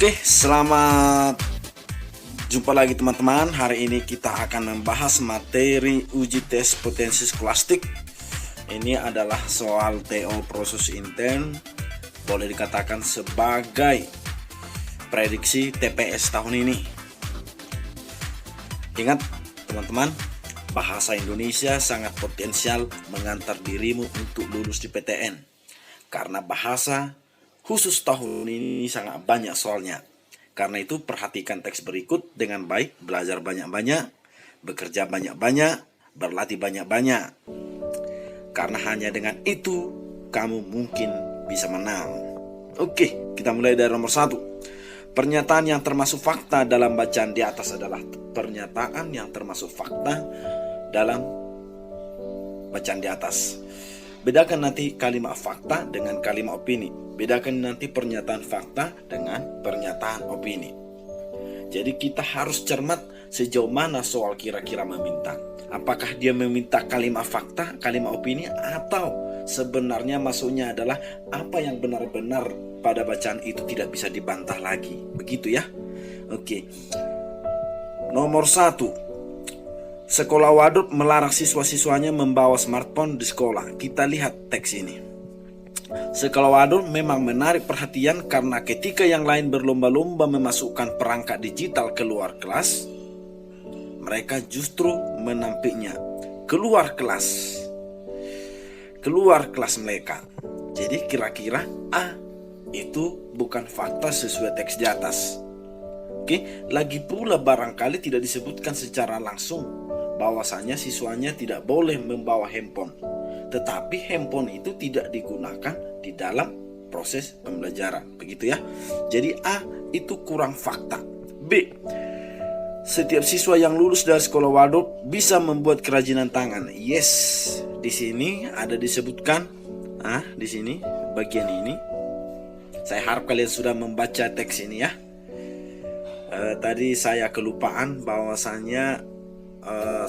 Oke, selamat jumpa lagi teman-teman. Hari ini kita akan membahas materi uji tes potensi skolastik. Ini adalah soal TO proses intern, boleh dikatakan sebagai prediksi TPS tahun ini. Ingat teman-teman, bahasa Indonesia sangat potensial mengantar dirimu untuk lulus di PTN. Karena bahasa khusus tahun ini sangat banyak soalnya. Karena itu perhatikan teks berikut dengan baik, belajar banyak-banyak, bekerja banyak-banyak, berlatih banyak-banyak. Karena hanya dengan itu kamu mungkin bisa menang. Oke, kita mulai dari nomor 1. Pernyataan yang termasuk fakta dalam bacaan di atas adalah pernyataan yang termasuk fakta dalam bacaan di atas. Bedakan nanti kalimat fakta dengan kalimat opini. Bedakan nanti pernyataan fakta dengan pernyataan opini. Jadi kita harus cermat sejauh mana soal kira-kira meminta. Apakah dia meminta kalimat fakta, kalimat opini, atau sebenarnya maksudnya adalah apa yang benar-benar pada bacaan itu tidak bisa dibantah lagi. Begitu ya. Oke. Nomor 1. Sekolah Waduk melarang siswa-siswanya membawa smartphone di sekolah. Kita lihat teks ini. Sekolah Waduk memang menarik perhatian karena ketika yang lain berlomba-lomba memasukkan perangkat digital keluar kelas, mereka justru menampiknya keluar kelas mereka. Jadi kira-kira A itu bukan fakta sesuai teks di atas. Oke, lagi pula barangkali tidak disebutkan secara langsung bahwasanya siswanya tidak boleh membawa handphone. Tetapi handphone itu tidak digunakan di dalam proses pembelajaran. Begitu ya. Jadi A itu kurang fakta. B. Setiap siswa yang lulus dari sekolah Waduk bisa membuat kerajinan tangan. Yes, di sini ada disebutkan. Di sini bagian ini. Saya harap kalian sudah membaca teks ini ya. Tadi saya kelupaan bahwasanya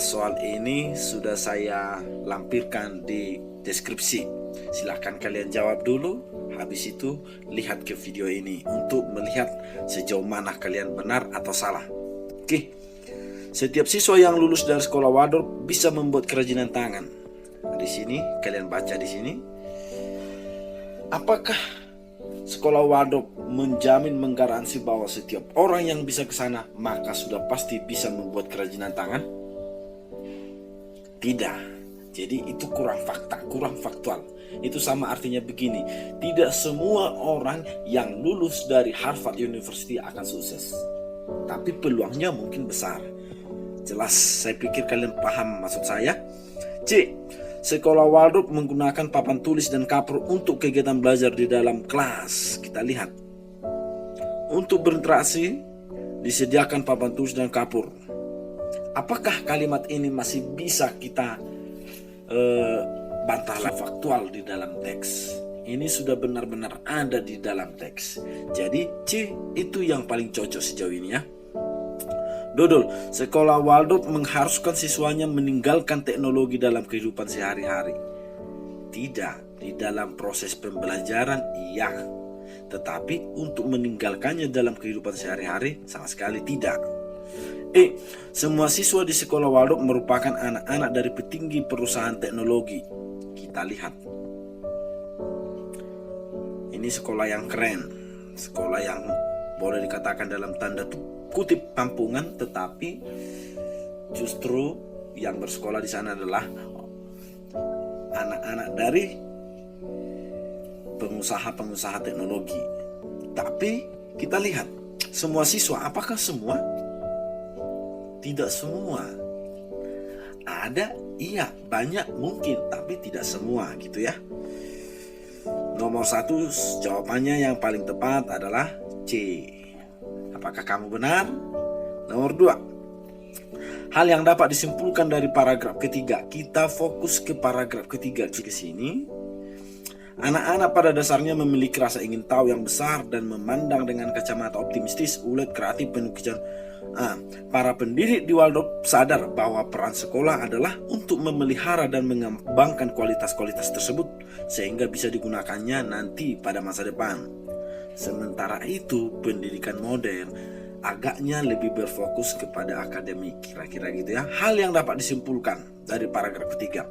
soal ini sudah saya lampirkan di deskripsi. Silahkan kalian jawab dulu. Habis itu lihat ke video ini untuk melihat sejauh mana kalian benar atau salah. Oke. Setiap siswa yang lulus dari sekolah Waduk bisa membuat kerajinan tangan. Di sini kalian baca di sini. Apakah sekolah Waduk menjamin menggaransi bahwa setiap orang yang bisa ke sana maka sudah pasti bisa membuat kerajinan tangan? Tidak. Jadi itu kurang fakta, kurang faktual. Itu sama artinya begini, tidak semua orang yang lulus dari Harvard University akan sukses. Tapi peluangnya mungkin besar. Jelas, saya pikir kalian paham maksud saya. C. Sekolah Waduk menggunakan papan tulis dan kapur untuk kegiatan belajar di dalam kelas. Kita lihat. Untuk berinteraksi, disediakan papan tulis dan kapur. Apakah kalimat ini masih bisa kita bantahlah faktual di dalam teks? Ini sudah benar-benar ada di dalam teks. Jadi C itu yang paling cocok sejauh ini ya. Dodol, sekolah Waduk mengharuskan siswanya meninggalkan teknologi dalam kehidupan sehari-hari. Tidak, di dalam proses pembelajaran iya. Tetapi untuk meninggalkannya dalam kehidupan sehari-hari sama sekali tidak. Semua siswa di sekolah Waduk merupakan anak-anak dari petinggi perusahaan teknologi. Kita lihat. Ini sekolah yang keren. Sekolah yang boleh dikatakan dalam tanda kutip kampungan, tetapi justru yang bersekolah di sana adalah anak-anak dari pengusaha-pengusaha teknologi. Tapi kita lihat, semua siswa, apakah semua? Tidak semua. Ada, iya, banyak mungkin, tapi tidak semua gitu ya. Nomor 1 jawabannya yang paling tepat adalah C. Apakah kamu benar? Nomor 2. Hal yang dapat disimpulkan dari paragraf ketiga. Kita fokus ke paragraf ketiga di sini. Anak-anak pada dasarnya memiliki rasa ingin tahu yang besar dan memandang dengan kacamata optimistis, ulet, kreatif, penuh kejujuran. Para pendidik di Waldorf sadar bahwa peran sekolah adalah untuk memelihara dan mengembangkan kualitas-kualitas tersebut sehingga bisa digunakannya nanti pada masa depan. Sementara itu, pendidikan modern agaknya lebih berfokus kepada akademik, kira-kira gitu ya. Hal yang dapat disimpulkan dari paragraf ketiga,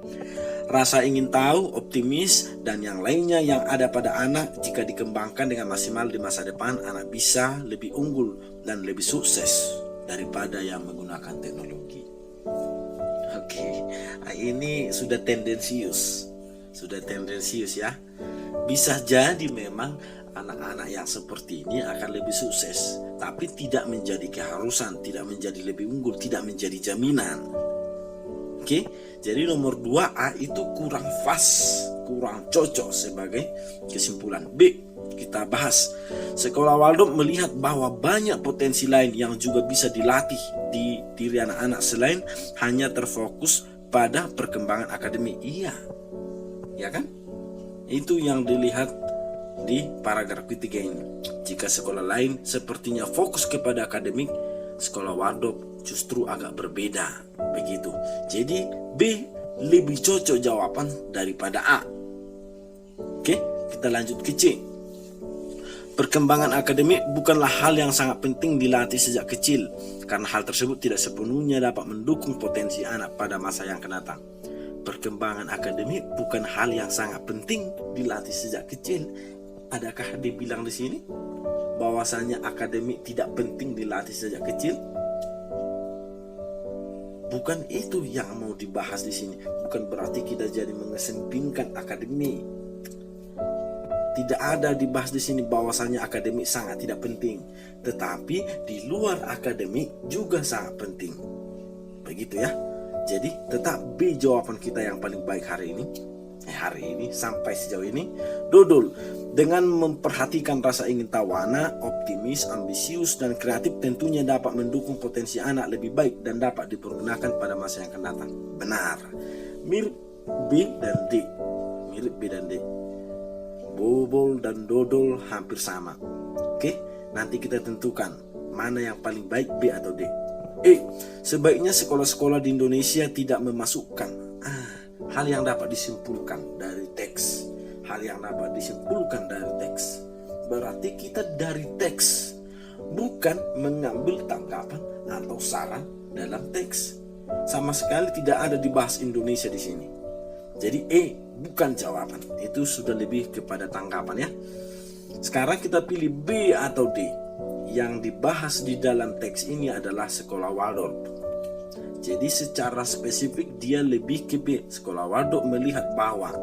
rasa ingin tahu, optimis, dan yang lainnya yang ada pada anak jika dikembangkan dengan maksimal di masa depan, anak bisa lebih unggul dan lebih sukses daripada yang menggunakan teknologi. Oke, ini sudah tendensius ya. Bisa jadi memang anak-anak yang seperti ini akan lebih sukses, tapi tidak menjadi keharusan, tidak menjadi lebih unggul, tidak menjadi jaminan. Oke, jadi nomor 2A itu kurang pas, kurang cocok sebagai kesimpulan. B, kita bahas. Sekolah Waldorf melihat bahwa banyak potensi lain yang juga bisa dilatih di diri anak-anak selain hanya terfokus pada perkembangan akademik. Iya, ya kan? Itu yang dilihat di paragraf ketiga ini. Jika sekolah lain sepertinya fokus kepada akademik, sekolah Waldorf justru agak berbeda. Begitu. Jadi B lebih cocok jawaban daripada A. Oke, kita lanjut ke C. Perkembangan akademik bukanlah hal yang sangat penting dilatih sejak kecil, karena hal tersebut tidak sepenuhnya dapat mendukung potensi anak pada masa yang akan datang. Perkembangan akademik bukan hal yang sangat penting dilatih sejak kecil. Adakah dia bilang di sini bahwasanya akademik tidak penting dilatih sejak kecil? Bukan itu yang mau dibahas di sini. Bukan berarti kita jadi mengesampingkan akademik. Tidak ada dibahas di sini bahwasanya akademik sangat tidak penting, tetapi di luar akademik juga sangat penting. Begitu ya. Jadi tetap B jawaban kita yang paling baik hari ini sampai sejauh ini. Dodol, dengan memperhatikan rasa ingin tahu anak, optimis, ambisius, dan kreatif tentunya dapat mendukung potensi anak lebih baik dan dapat dipergunakan pada masa yang akan datang. Benar. Mirip B dan D. Bobol dan dodol hampir sama. Oke, nanti kita tentukan mana yang paling baik, B atau D. Sebaiknya sekolah-sekolah di Indonesia tidak memasukkan hal yang dapat disimpulkan dari teks. Berarti kita dari teks, bukan mengambil tanggapan atau saran dalam teks. Sama sekali tidak ada dibahas Indonesia di sini. Jadi bukan jawaban. Itu sudah lebih kepada tanggapan ya. Sekarang kita pilih B atau D. Yang dibahas di dalam teks ini adalah sekolah Waldorf. Jadi secara spesifik dia lebih ke B. Sekolah Waldorf melihat bahwa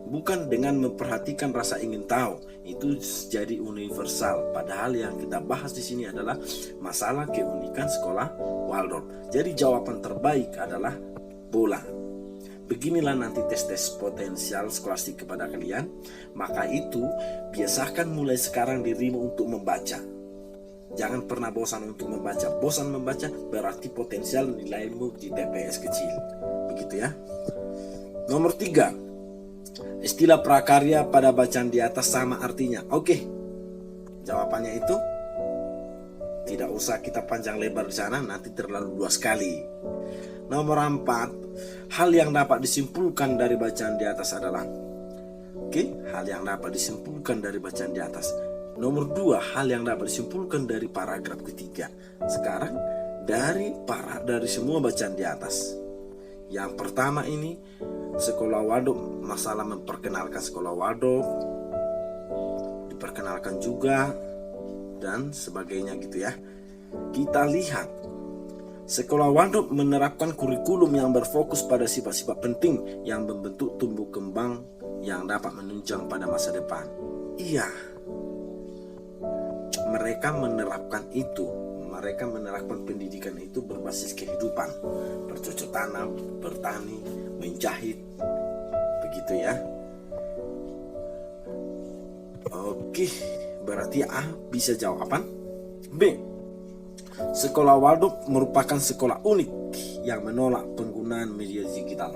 bukan dengan memperhatikan rasa ingin tahu, itu jadi universal. Padahal yang kita bahas di sini adalah masalah keunikan sekolah Waldorf. Jadi jawaban terbaik adalah bola. Beginilah nanti tes-tes potensial skolastik kepada kalian. Maka itu biasakan mulai sekarang dirimu untuk membaca. Jangan pernah bosan untuk membaca. Bosan membaca berarti potensial nilaimu di TPS kecil. Begitu ya. Nomor 3. Istilah prakarya pada bacaan di atas sama artinya. Oke. Jawabannya itu tidak usah kita panjang lebar di sana, nanti terlalu luas sekali. Nomor 4. Hal yang dapat disimpulkan dari bacaan di atas adalah hal yang dapat disimpulkan dari bacaan di atas. Nomor 2, hal yang dapat disimpulkan dari paragraf ketiga. Sekarang dari semua bacaan di atas. Yang pertama ini sekolah Waldorf, masalah memperkenalkan sekolah Waldorf, diperkenalkan juga dan sebagainya gitu ya. Kita lihat sekolah Waldorf menerapkan kurikulum yang berfokus pada sifat-sifat penting yang membentuk tumbuh kembang yang dapat menunjang pada masa depan. Iya, mereka menerapkan itu. Mereka menerapkan pendidikan itu berbasis kehidupan, bercocok tanam, bertani, menjahit, begitu ya. Oke, berarti A bisa jawaban. B, sekolah Waldorf merupakan sekolah unik yang menolak penggunaan media digital.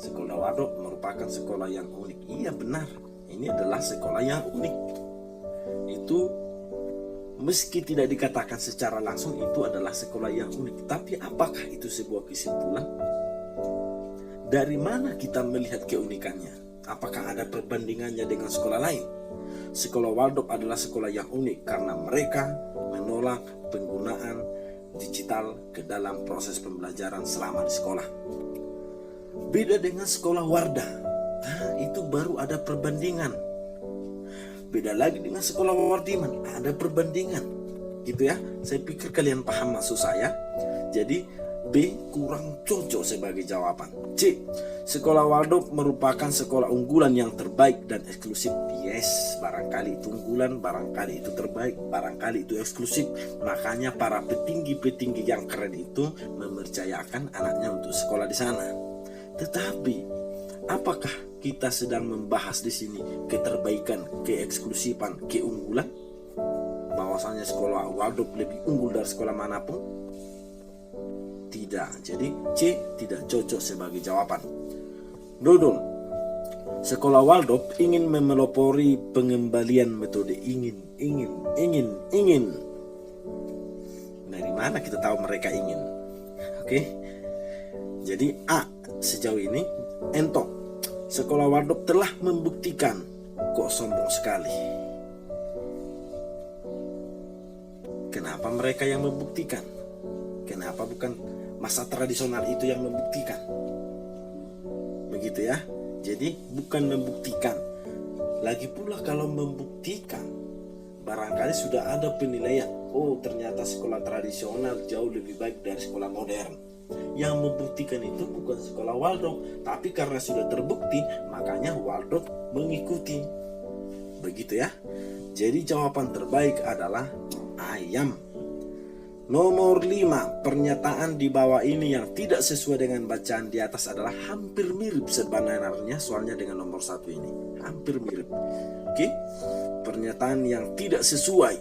Sekolah Waldorf merupakan sekolah yang unik. Iya benar, ini adalah sekolah yang unik. Itu meski tidak dikatakan secara langsung itu adalah sekolah yang unik. Tapi apakah itu sebuah kesimpulan? Dari mana kita melihat keunikannya? Apakah ada perbandingannya dengan sekolah lain? sekolah Waldorf adalah sekolah yang unik karena mereka menolak penggunaan digital ke dalam proses pembelajaran selama di sekolah. Beda dengan sekolah Wardah, itu baru ada perbandingan. Beda lagi dengan sekolah Wardiman, ada perbandingan. Gitu ya, saya pikir kalian paham maksud saya. Jadi B kurang cocok sebagai jawaban. C, sekolah Waldorf merupakan sekolah unggulan yang terbaik dan eksklusif. Yes, barangkali itu unggulan, barangkali itu terbaik, barangkali itu eksklusif. Makanya para petinggi-petinggi yang keren itu mempercayakan anaknya untuk sekolah di sana. Tetapi, apakah kita sedang membahas di sini keterbaikan, keeksklusifan, keunggulan? Bahwasanya sekolah Waldorf lebih unggul dari sekolah manapun? Tidak. Jadi C tidak cocok sebagai jawaban. Dodol, sekolah Waldorf ingin memelopori pengembalian metode ingin. Dari mana kita tahu mereka ingin? Oke. Jadi A, sejauh ini entok, sekolah Waldorf telah membuktikan. Kok sombong sekali. Kenapa mereka yang membuktikan? Kenapa bukan masa tradisional itu yang membuktikan? Begitu ya. Jadi bukan membuktikan. Lagi pula kalau membuktikan, barangkali sudah ada penilaian. Oh, ternyata sekolah tradisional jauh lebih baik dari sekolah modern. Yang membuktikan itu bukan sekolah Waldorf, tapi karena sudah terbukti, makanya Waldorf mengikuti. Begitu ya. Jadi jawaban terbaik adalah ayam. Nomor 5, pernyataan di bawah ini yang tidak sesuai dengan bacaan di atas adalah hampir mirip sebenarnya soalnya dengan nomor 1 ini. Hampir mirip. Oke. Pernyataan yang tidak sesuai.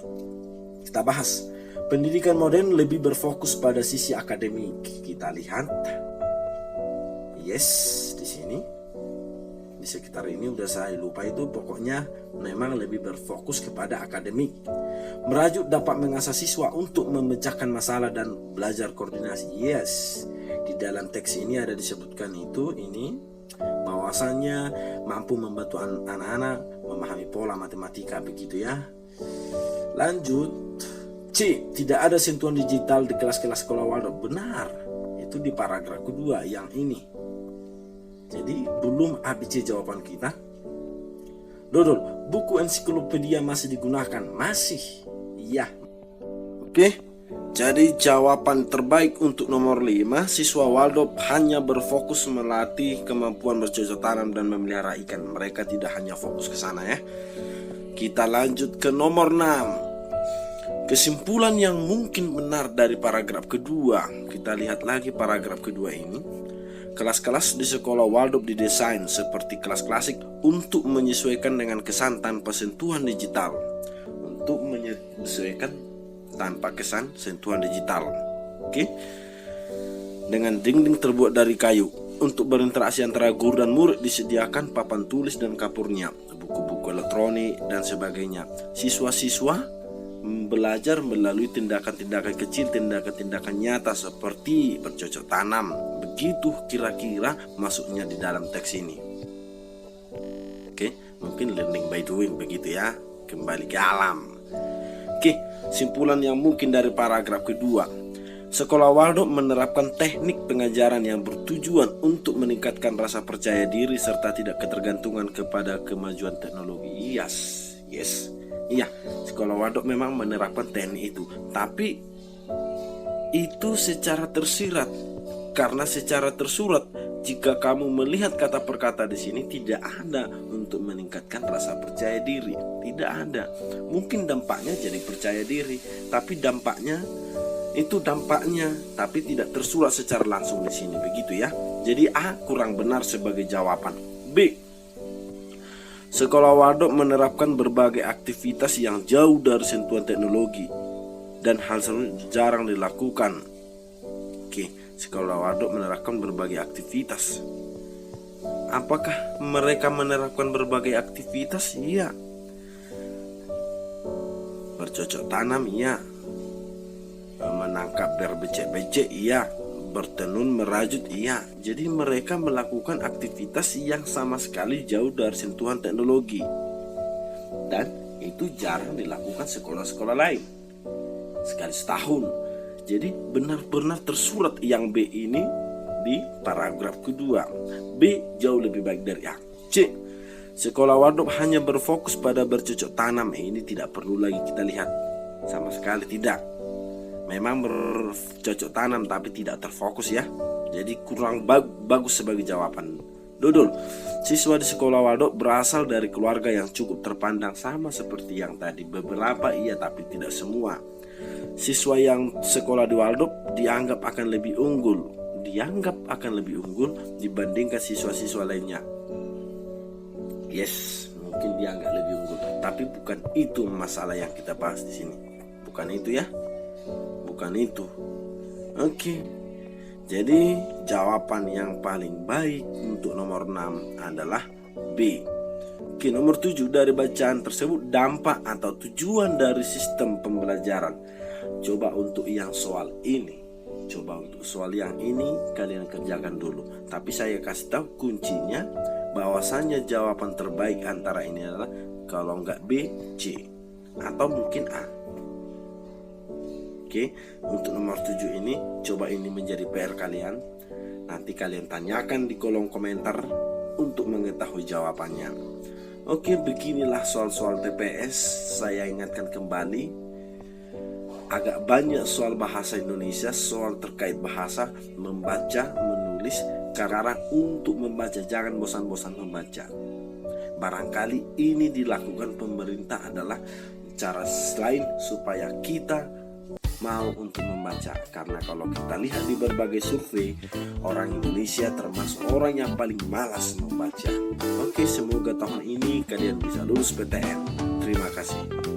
Kita bahas. Pendidikan modern lebih berfokus pada sisi akademik. Kita lihat. Yes, di sini. Di sekitar ini udah saya lupa itu, pokoknya memang lebih berfokus kepada akademik. Merajuk dapat mengasah siswa untuk memecahkan masalah dan belajar koordinasi. Yes, di dalam teks ini ada disebutkan itu, ini bahwasannya mampu membantu anak-anak memahami pola matematika, begitu ya. Lanjut. C, tidak ada sentuhan digital di kelas-kelas sekolah Waldorf. Benar, itu di paragraf kedua yang ini. Jadi belum ABC jawaban kita. Dodol, buku ensiklopedia masih digunakan? Masih. Iya. Oke. Jadi jawaban terbaik untuk nomor 5, siswa Waldorf hanya berfokus melatih kemampuan bercocok tanam dan memelihara ikan. Mereka tidak hanya fokus ke sana ya. Kita lanjut ke nomor 6. Kesimpulan yang mungkin benar dari paragraf kedua. Kita lihat lagi paragraf kedua ini. Kelas-kelas di sekolah Waldorf didesain seperti kelas klasik untuk menyesuaikan dengan kesan tanpa sentuhan digital. Untuk menyesuaikan tanpa kesan sentuhan digital. Oke. Dengan dinding terbuat dari kayu. Untuk berinteraksi antara guru dan murid disediakan papan tulis dan kapurnya, buku-buku elektronik dan sebagainya. Siswa-siswa belajar melalui tindakan-tindakan kecil, tindakan-tindakan nyata seperti bercocok tanam. Begitu kira-kira masuknya di dalam teks ini. Oke, mungkin learning by doing begitu ya. Kembali ke alam. Oke, simpulan yang mungkin dari paragraf kedua. Sekolah Waldorf menerapkan teknik pengajaran yang bertujuan untuk meningkatkan rasa percaya diri serta tidak ketergantungan kepada kemajuan teknologi. Yes. Iya, sekolah Waldorf memang menerapkan teknik itu, tapi itu secara tersirat. Karena secara tersurat, jika kamu melihat kata per kata di sini tidak ada untuk meningkatkan rasa percaya diri, tidak ada. Mungkin dampaknya jadi percaya diri, tapi dampaknya tapi tidak tersurat secara langsung di sini, begitu ya. Jadi A kurang benar sebagai jawaban. B, sekolah Waldorf menerapkan berbagai aktivitas yang jauh dari sentuhan teknologi dan hal tersebut jarang dilakukan. Oke, sekolah Waldorf menerapkan berbagai aktivitas. Apakah mereka menerapkan berbagai aktivitas? Iya. Bercocok tanam, iya. Menangkap berbecek-becek, iya. Bertenun, merajut, iya. Jadi mereka melakukan aktivitas yang sama sekali jauh dari sentuhan teknologi. Dan Itu jarang dilakukan sekolah-sekolah lain. Sekali setahun. Jadi benar-benar tersurat yang B ini di paragraf kedua. B jauh lebih baik dari A. C. Sekolah Waldorf hanya berfokus pada bercocok tanam. Ini tidak perlu lagi kita lihat. Sama sekali tidak. Memang bercocok tanam tapi tidak terfokus ya. Jadi kurang bagus sebagai jawaban. Dodol. Siswa di sekolah Waldorf berasal dari keluarga yang cukup terpandang, sama seperti yang tadi. Beberapa iya tapi tidak semua. Siswa yang sekolah di Waldorf dianggap akan lebih unggul dibandingkan siswa-siswa lainnya. Yes, mungkin dianggap lebih unggul, tapi bukan itu masalah yang kita bahas di sini. Bukan itu ya. Bukan itu. Oke. Jadi jawaban yang paling baik untuk nomor 6 adalah B. Oke, nomor 7 dari bacaan tersebut, dampak atau tujuan dari sistem pembelajaran. Coba untuk yang soal ini kalian kerjakan dulu. Tapi saya kasih tahu kuncinya, bahwasannya jawaban terbaik antara ini adalah kalau enggak B, C, atau mungkin A. Oke, untuk nomor 7 ini, coba ini menjadi PR kalian. Nanti kalian tanyakan di kolom komentar untuk mengetahui jawabannya. Oke, beginilah soal-soal TPS. Saya ingatkan kembali, agak banyak soal bahasa Indonesia, soal terkait bahasa, membaca, menulis. Karena untuk membaca, jangan bosan-bosan membaca. Barangkali ini dilakukan pemerintah adalah cara lain supaya kita mau untuk membaca. Karena kalau kita lihat di berbagai survei, orang Indonesia termasuk orang yang paling malas membaca. Oke, semoga tahun ini kalian bisa lulus PTN. Terima kasih.